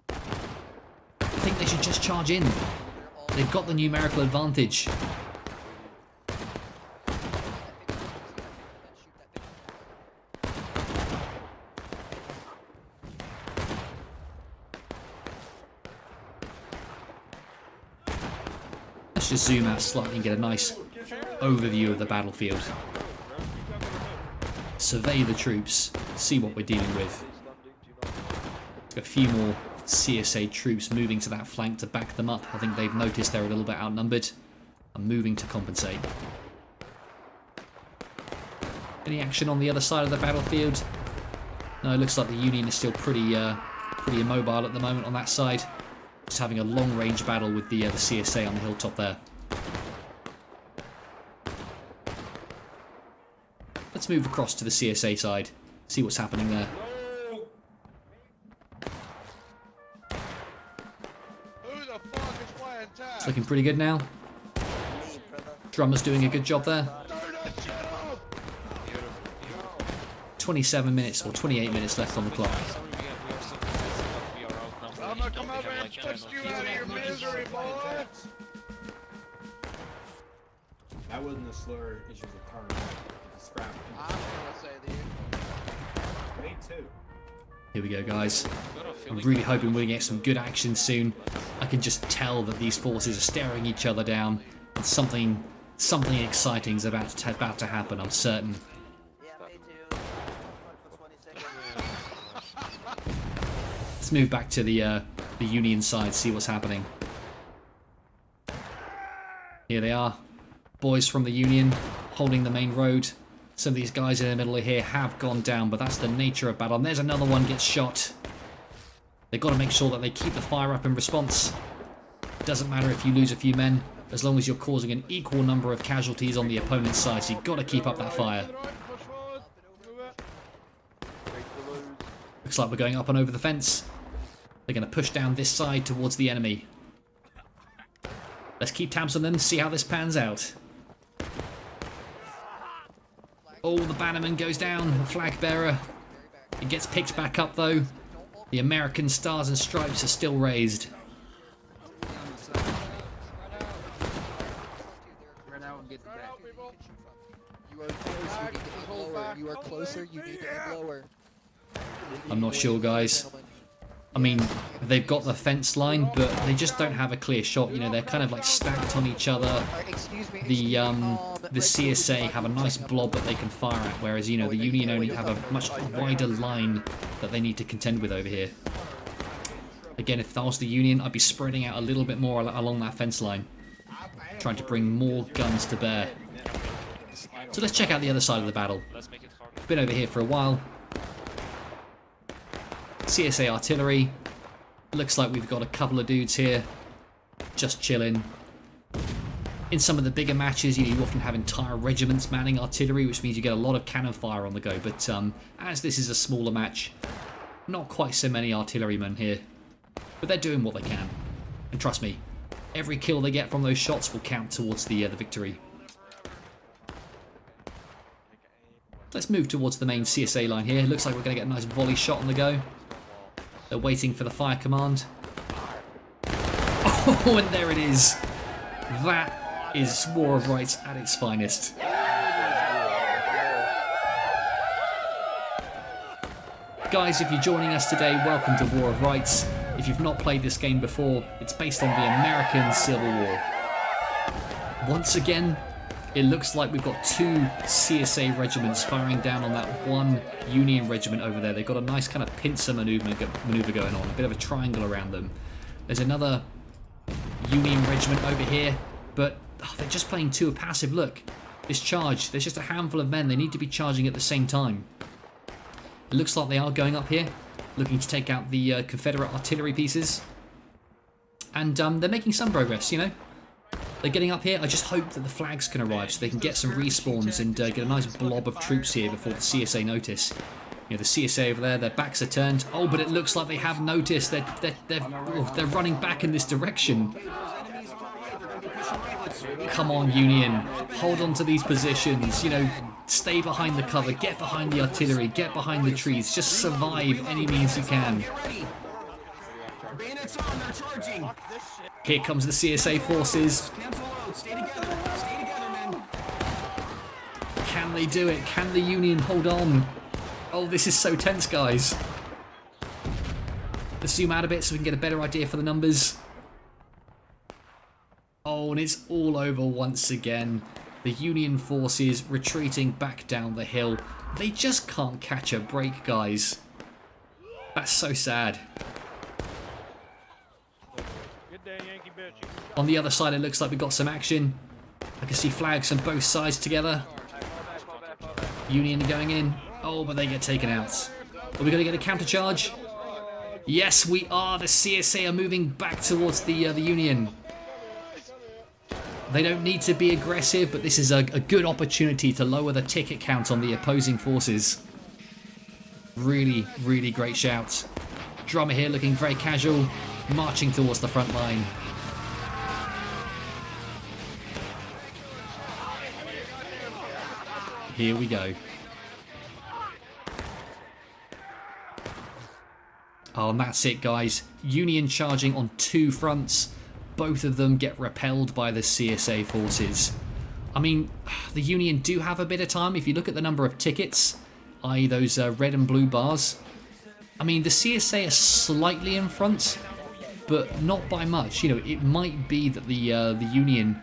I think they should just charge in. They've got the numerical advantage. Let's just zoom out slightly and get a nice overview of the battlefield. Survey the troops, see what we're dealing with. A few more CSA troops moving to that flank to back them up. I think they've noticed they're a little bit outnumbered and moving to compensate. Any action on the other side of the battlefield? No, it looks like the Union is still pretty immobile at the moment on that side. Just having a long-range battle with the CSA on the hilltop there. Let's move across to the CSA side, see what's happening there. It's looking pretty good now. Drummer's doing a good job there. 27 minutes or 28 minutes left on the clock. gonna come over and twist you out of your misery, boy! That wasn't a slur, it's just a term. It's a scrap. I'm gonna say the Me too. Here we go, guys. I'm really hoping we're going to get some good action soon. I can just tell that these forces are staring each other down. And something exciting is about to happen, I'm certain. Yeah, me too. For 20 seconds. Let's move back to the Union side, see what's happening. Here they are. Boys from the Union holding the main road. Some of these guys in the middle of here have gone down, but that's the nature of battle. And there's another one gets shot. They've got to make sure that they keep the fire up in response. Doesn't matter if you lose a few men, as long as you're causing an equal number of casualties on the opponent's side. So you've got to keep up that fire. Looks like we're going up and over the fence. They're going to push down this side towards the enemy. Let's keep tabs on them, see how this pans out. Oh, the bannerman goes down, the flag bearer. It gets picked back up though. The American stars and stripes are still raised. You are close, you need to aim lower. You are closer, you need to aim lower. I'm not sure, guys. I mean, they've got the fence line, but they just don't have a clear shot. You know, they're kind of like stacked on each other. The CSA have a nice blob that they can fire at, whereas, you know, the Union only have a much wider line that they need to contend with over here. Again, if that was the Union, I'd be spreading out a little bit more along that fence line, trying to bring more guns to bear. So let's check out the other side of the battle. Been over here for a while. CSA artillery. Looks like we've got a couple of dudes here just chilling. In some of the bigger matches, you often have entire regiments manning artillery, which means you get a lot of cannon fire on the go. But as this is a smaller match, not quite so many artillerymen here. But they're doing what they can. And trust me, every kill they get from those shots will count towards the victory. Let's move towards the main CSA line here. Looks like we're going to get a nice volley shot on the go. They're waiting for the fire command. Oh, and there it is. That is War of Rights at its finest. Guys, if you're joining us today, welcome to War of Rights. If you've not played this game before, it's based on the American Civil War. Once again, it looks like we've got two CSA regiments firing down on that one Union regiment over there. They've got a nice kind of pincer maneuver going on, a bit of a triangle around them. There's another Union regiment over here, but they're just playing too passive. Look, this charge, there's just a handful of men. They need to be charging at the same time. It looks like they are going up here, looking to take out the Confederate artillery pieces. And they're making some progress, you know. They're getting up here. I just hope that the flags can arrive so they can get some respawns and get a nice blob of troops here before the CSA notice. You know, the CSA over there, their backs are turned. Oh, but it looks like they have noticed. They're running back in this direction. Come on, Union. Hold on to these positions. You know, stay behind the cover. Get behind the artillery. Get behind the trees. Just survive any means you can. Here comes the CSA forces. Can they do it? Can the Union hold on? Oh, this is so tense, guys. Let's zoom out a bit so we can get a better idea for the numbers. Oh, and it's all over once again. The Union forces retreating back down the hill. They just can't catch a break, guys. That's so sad. On the other side, it looks like we've got some action. I can see flags on both sides together. Union going in. Oh, but they get taken out. Are we going to get a counter charge? Yes, we are. The CSA are moving back towards the Union. They don't need to be aggressive, but this is a good opportunity to lower the ticket count on the opposing forces. Really, really great shout. Drummer here looking very casual, marching towards the front line. Here we go. Oh, and that's it, guys. Union charging on 2 fronts. Both of them get repelled by the CSA forces. I mean, the Union do have a bit of time. If you look at the number of tickets, i.e. those red and blue bars, I mean, the CSA are slightly in front, but not by much. You know, it might be that the Union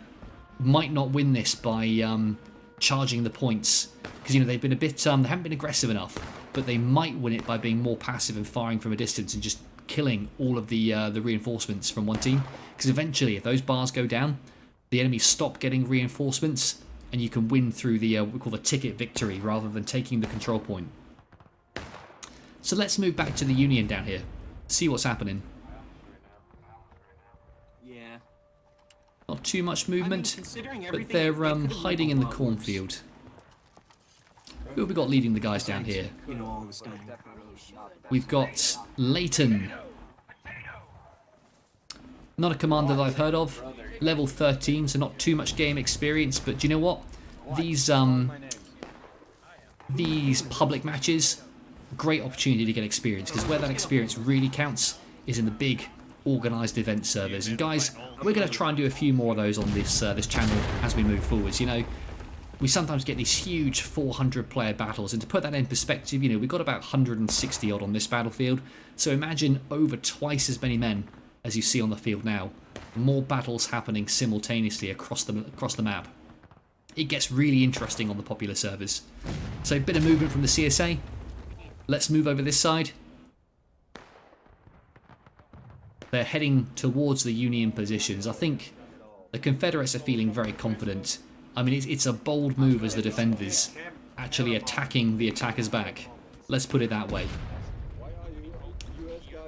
might not win this by charging the points, because, you know, they've been a bit, they haven't been aggressive enough, but they might win it by being more passive and firing from a distance and just killing all of the reinforcements from one team. Because eventually, if those bars go down, the enemy stop getting reinforcements, and you can win through the what we call the ticket victory rather than taking the control point. So let's move back to the Union down here, see what's happening. Yeah. Not too much movement, considering but everything, they're they could've hiding moved in a the lot cornfield. Who have we got leading the guys down here? You know, all this time. We've got Leighton. Not a commander that I've heard of. Level 13, so not too much game experience, but do you know what? These public matches, great opportunity to get experience, because where that experience really counts is in the big organised event servers. And guys, we're going to try and do a few more of those on this this channel as we move forwards. You know, we sometimes get these huge 400-player battles, and to put that in perspective, you know, we've got about 160 odd on this battlefield. So imagine over twice as many men as you see on the field now. More battles happening simultaneously across the map. It gets really interesting on the popular servers. So a bit of movement from the CSA. Let's move over this side. They're heading towards the Union positions. I think the Confederates are feeling very confident. I mean, it's a bold move as the defenders actually attacking the attackers back. Let's put it that way.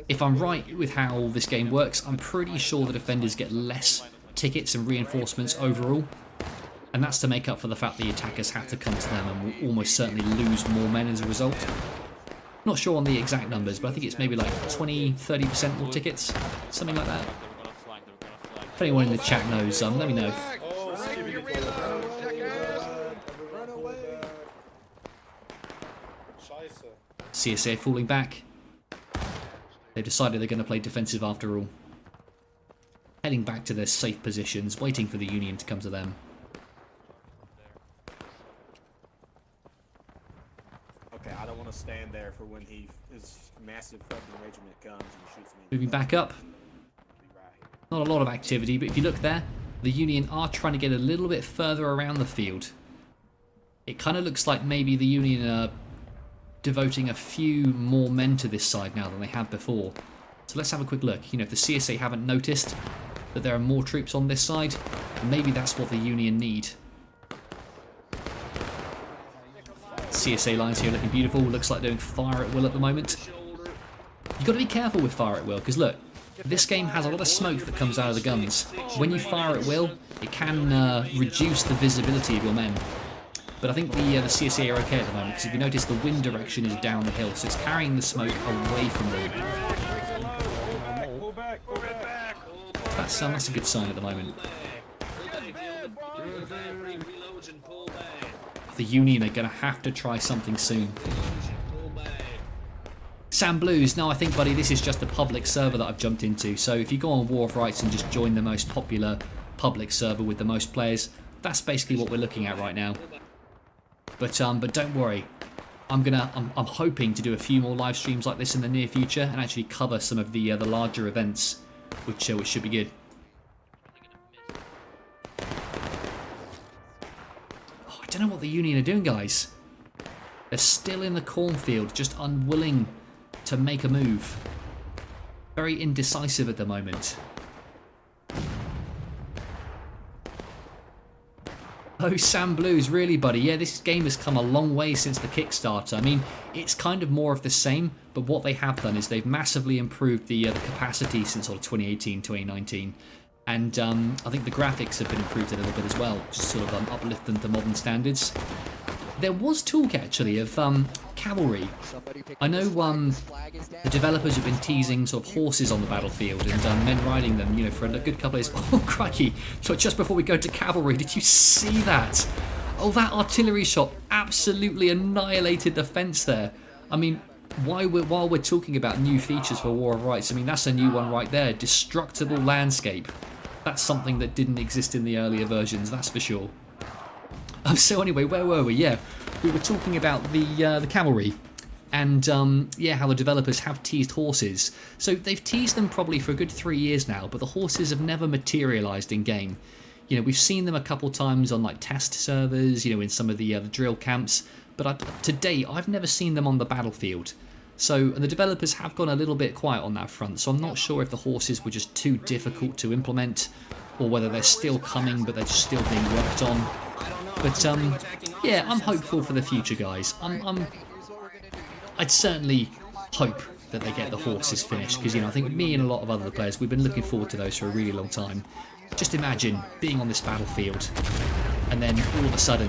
If I'm right with how this game works, I'm pretty sure the defenders get less tickets and reinforcements overall. And that's to make up for the fact the attackers have to come to them and will almost certainly lose more men as a result. Not sure on the exact numbers, but I think it's maybe like 20-30% more tickets, something like that. If anyone in the chat knows, let me know. CSA falling back. They've decided they're going to play defensive after all. Heading back to their safe positions, waiting for the Union to come to them. Okay, I don't want to stand there for when his massive fucking regiment comes and shoots me. Moving back up. Not a lot of activity, but if you look there, the Union are trying to get a little bit further around the field. It kind of looks like maybe the Union are devoting a few more men to this side now than they have before. So let's have a quick look. You know, if the CSA haven't noticed that there are more troops on this side, maybe that's what the Union need. CSA lines here looking beautiful. Looks like doing fire at will at the moment. You've got to be careful with fire at will, because look, this game has a lot of smoke that comes out of the guns. When you fire at will, it can reduce the visibility of your men. But I think the CSA are okay at the moment, because if you notice, the wind direction is down the hill, so it's carrying the smoke away from them. That's a good sign at the moment. The Union are going to have to try something soon. Sam Blues, no, I think, buddy, this is just a public server that I've jumped into. So if you go on War of Rights and just join the most popular public server with the most players, that's basically what we're looking at right now. But don't worry, I'm hoping to do a few more live streams like this in the near future and actually cover some of the larger events, which should be good. Oh, I don't know what the Union are doing, guys. They're still in the cornfield, just unwilling to make a move. Very indecisive at the moment. Oh, Sam Blues, really, buddy? Yeah, this game has come a long way since the Kickstarter. I mean, it's kind of more of the same, but what they have done is they've massively improved the capacity since sort of 2018, 2019. And I think the graphics have been improved a little bit as well, just sort of uplift them to modern standards. There was talk, actually, of cavalry. I know the developers have been teasing sort of horses on the battlefield and men riding them, you know, for a good couple of days. Oh, crikey. So just before we go to cavalry, did you see that? Oh, that artillery shot absolutely annihilated the fence there. I mean, while we're talking about new features for War of Rights, I mean, that's a new one right there. Destructible landscape. That's something that didn't exist in the earlier versions, that's for sure. So anyway, where were we? Yeah, we were talking about the cavalry. And yeah, how the developers have teased horses. So they've teased them probably for a good 3 years now, but the horses have never materialised in game. You know, we've seen them a couple times on like test servers, you know, in some of the drill camps, but to date I've never seen them on the battlefield. So, and the developers have gone a little bit quiet on that front, so I'm not sure if the horses were just too difficult to implement, or whether they're still coming but they're just still being worked on. But yeah, I'm hopeful for the future, guys. I'd certainly hope that they get the horses finished, because, you know, I think me and a lot of other players, we've been looking forward to those for a really long time. Just imagine being on this battlefield and then all of a sudden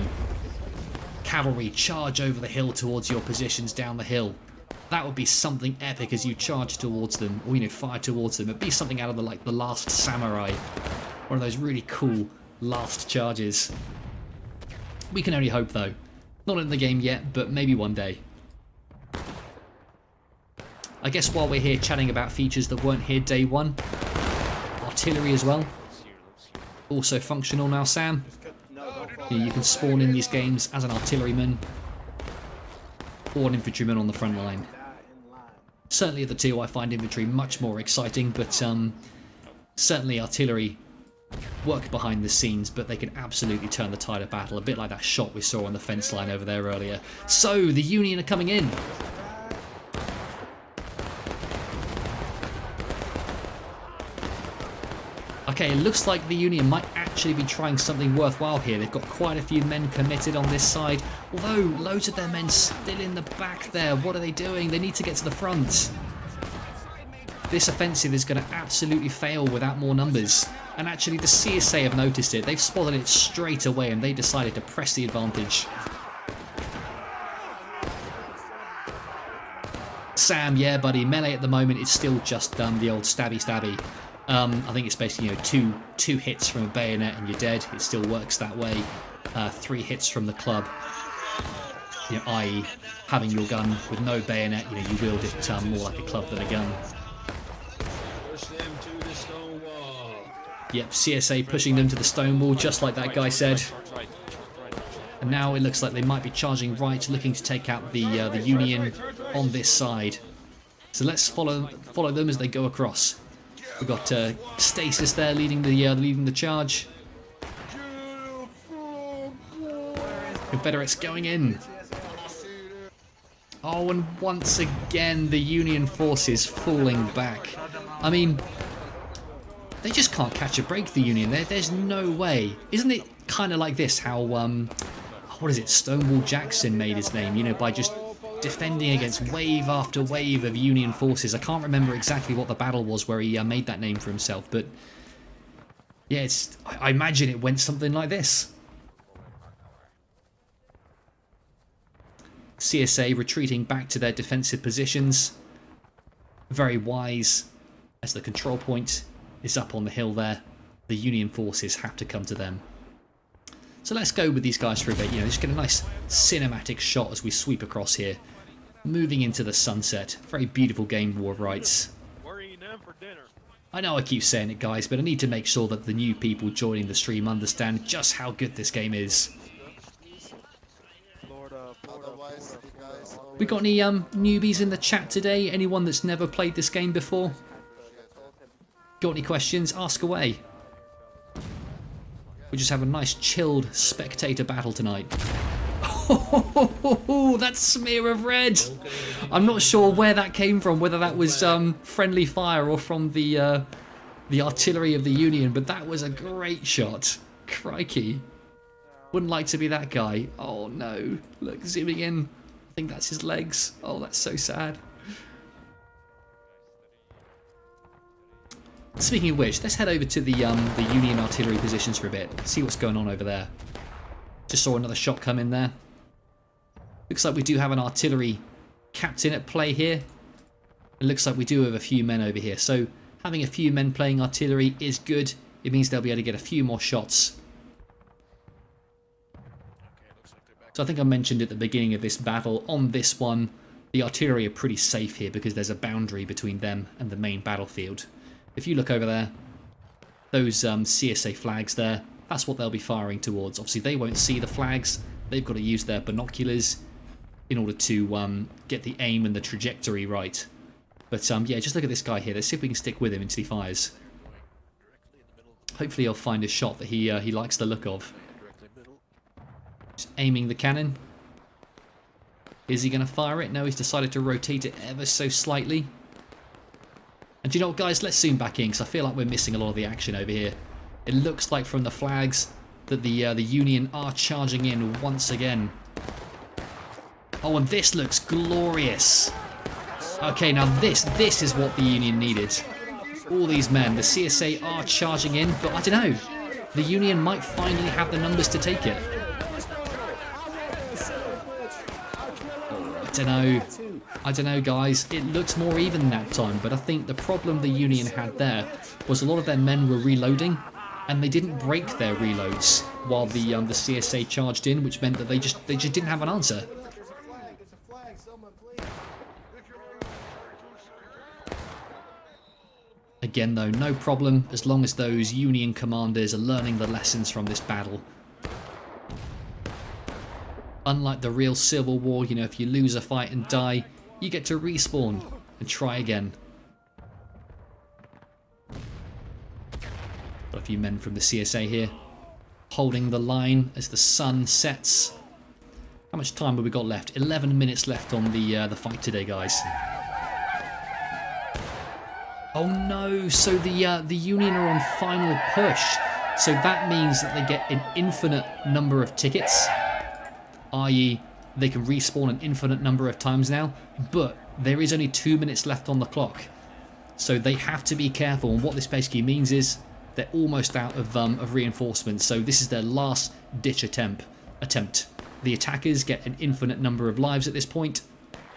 cavalry charge over the hill towards your positions down the hill. That would be something epic as you charge towards them, or, you know, fire towards them. It'd be something out of the Last Samurai, one of those really cool last charges. We can only hope, though. Not in the game yet, but maybe one day. I guess while we're here chatting about features that weren't here day one, artillery as well. Also functional now, Sam. You can spawn in these games as an artilleryman or an infantryman on the front line. Certainly of the two, I find infantry much more exciting, but certainly artillery work behind the scenes, but they can absolutely turn the tide of battle, a bit like that shot we saw on the fence line over there earlier. So, the Union are coming in. Okay, it looks like the Union might actually be trying something worthwhile here. They've got quite a few men committed on this side, although loads of their men still in the back there. What are they doing? They need to get to the front. This offensive is going to absolutely fail without more numbers. And actually the CSA have noticed it. They've spotted it straight away and they decided to press the advantage. Sam, yeah buddy, melee at the moment is still just the old stabby. I think it's basically, you know, two hits from a bayonet and you're dead. It still works that way. 3 hits from the club, you know, i.e. having your gun with no bayonet, you know, you wield it more like a club than a gun. Yep, CSA pushing them to the stone wall, just like that guy said. And now it looks like they might be charging right, looking to take out the Union on this side. So let's follow them as they go across. We've got Stasis there leading the charge. Confederates going in. Oh, and once again the Union forces falling back. I mean, they just can't catch a break, the Union. There's no way. Isn't it kind of like this, how, what is it, Stonewall Jackson made his name, you know, by just defending against wave after wave of Union forces. I can't remember exactly what the battle was where he made that name for himself, but yeah, I imagine it went something like this. CSA retreating back to their defensive positions. Very wise, as the control point is up on the hill there. The Union forces have to come to them. So let's go with these guys for a bit, you know, just get a nice cinematic shot as we sweep across here. Moving into the sunset. Very beautiful game, War of Rights. We're eating them for dinner. I know I keep saying it, guys, but I need to make sure that the new people joining the stream understand just how good this game is. We got any newbies in the chat today? Anyone that's never played this game before? Got any questions? Ask away. We just have a nice chilled spectator battle tonight. Oh, that smear of red! I'm not sure where that came from, whether that was friendly fire or from the artillery of the Union, but that was a great shot. Crikey. Wouldn't like to be that guy. Oh no. Look, zooming in. I think that's his legs. Oh, that's so sad. Speaking of which, let's head over to the Union artillery positions for a bit. See what's going on over there. Just saw another shot come in there. Looks like we do have an artillery captain at play here. It looks like we do have a few men over here. So having a few men playing artillery is good. It means they'll be able to get a few more shots. So I think I mentioned at the beginning of this battle, on this one, The artillery are pretty safe here because there's a boundary between them and the main battlefield. If you look over there, those CSA flags there, that's what they'll be firing towards. Obviously they won't see the flags, they've got to use their binoculars in order to get the aim and the trajectory right. But yeah, just look at this guy here. Let's see if we can stick with him until he fires. Hopefully he'll find a shot that he likes the look of. Just aiming the cannon. Is he going to fire it? No, he's decided to rotate it ever so slightly. And do you know what, guys? Let's zoom back in because I feel like we're missing a lot of the action over here. It looks like from the flags that the Union are charging in once again. Oh, and this looks glorious. Okay, now this is what the Union needed. All these men, the CSA are charging in, but I don't know. The Union might finally have the numbers to take it. I don't know, guys. It looks more even that time, but I think the problem the Union had there was a lot of their men were reloading, and they didn't break their reloads while the CSA charged in, which meant that they just didn't have an answer. Again, though, no problem as long as those Union commanders are learning the lessons from this battle. Unlike the real Civil War, you know, if you lose a fight and die, you get to respawn and try again. Got a few men from the CSA here, holding the line as the sun sets. How much time have we got left? 11 minutes left on the fight today, guys. Oh no, so the Union are on final push. So that means that they get an infinite number of tickets, i.e. they can respawn an infinite number of times now, but there is only 2 minutes left on the clock. So they have to be careful, and what this basically means is they're almost out of reinforcements, so this is their last ditch attempt. The attackers get an infinite number of lives at this point,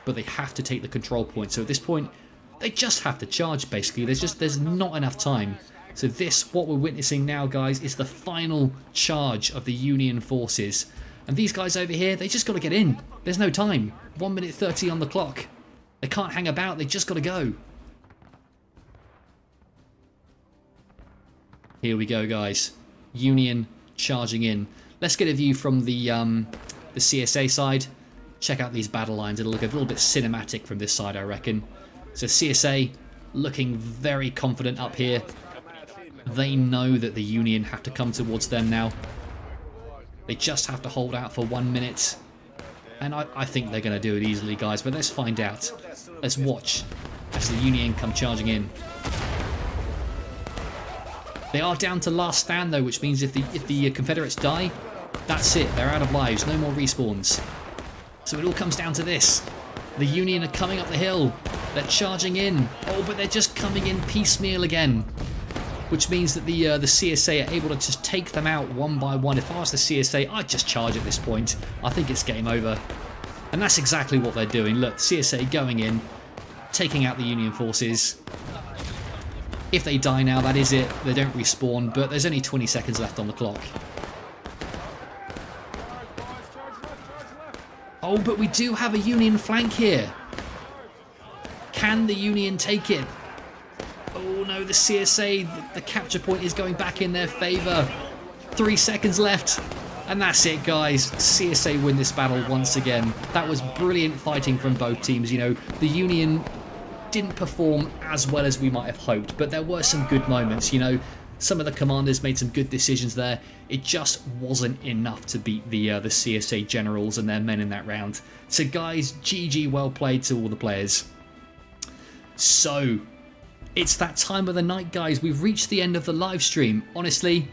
but they have to take the control point. So at this point, they just have to charge, basically. There's not enough time. So what we're witnessing now, guys, is the final charge of the Union forces. And these guys over here, they just got to get in. There's no time. 1 minute 30 on the clock. They can't hang about, they just got to go. Here we go, guys. Union charging in. Let's get a view from the CSA side. Check out these battle lines. It'll look a little bit cinematic from this side, I reckon. So CSA looking very confident up here. They know that the Union have to come towards them now. They just have to hold out for 1 minute. And I think they're going to do it easily, guys. But let's find out. Let's watch as the Union come charging in. They are down to last stand, though, which means if the Confederates die, that's it. They're out of lives. No more respawns. So it all comes down to this. The Union are coming up the hill. They're charging in. Oh, but they're just coming in piecemeal again. Which means that the CSA are able to just take them out one by one. If I was the CSA, I'd just charge at this point. I think it's game over. And that's exactly what they're doing. Look, CSA going in, taking out the Union forces. If they die now, that is it. They don't respawn, but there's only 20 seconds left on the clock. Oh, but we do have a Union flank here. Can the Union take it? Oh no, the CSA, the capture point is going back in their favour. 3 seconds left. And that's it, guys. CSA win this battle once again. That was brilliant fighting from both teams. You know, the Union didn't perform as well as we might have hoped, but there were some good moments. You know, some of the commanders made some good decisions there. It just wasn't enough to beat the CSA generals and their men in that round. So guys, GG, well played to all the players. So, it's that time of the night, guys. We've reached the end of the live stream. Honestly,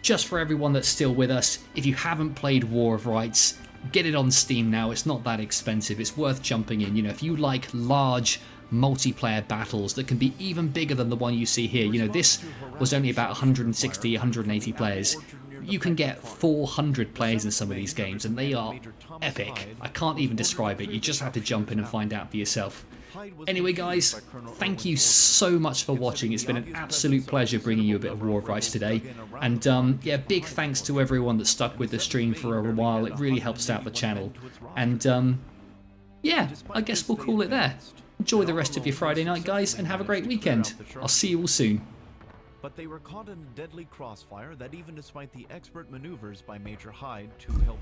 just for everyone that's still with us, if you haven't played War of Rights, get it on Steam now. It's not that expensive. It's worth jumping in. You know, if you like large multiplayer battles that can be even bigger than the one you see here. You know, this was only about 160, 180 players. You can get 400 players in some of these games, and they are epic. I can't even describe it. You just have to jump in and find out for yourself. Anyway, guys, thank you so much for watching. It's been an absolute pleasure bringing you a bit of War of Rights today. And yeah, big thanks to everyone that stuck with the stream for a while. It really helps out the channel. And yeah, I guess we'll call it there. Enjoy the rest of your Friday night, guys, and have a great weekend. I'll see you all soon. But they were caught in a deadly crossfire that, even despite the expert maneuvers by Major Hyde to help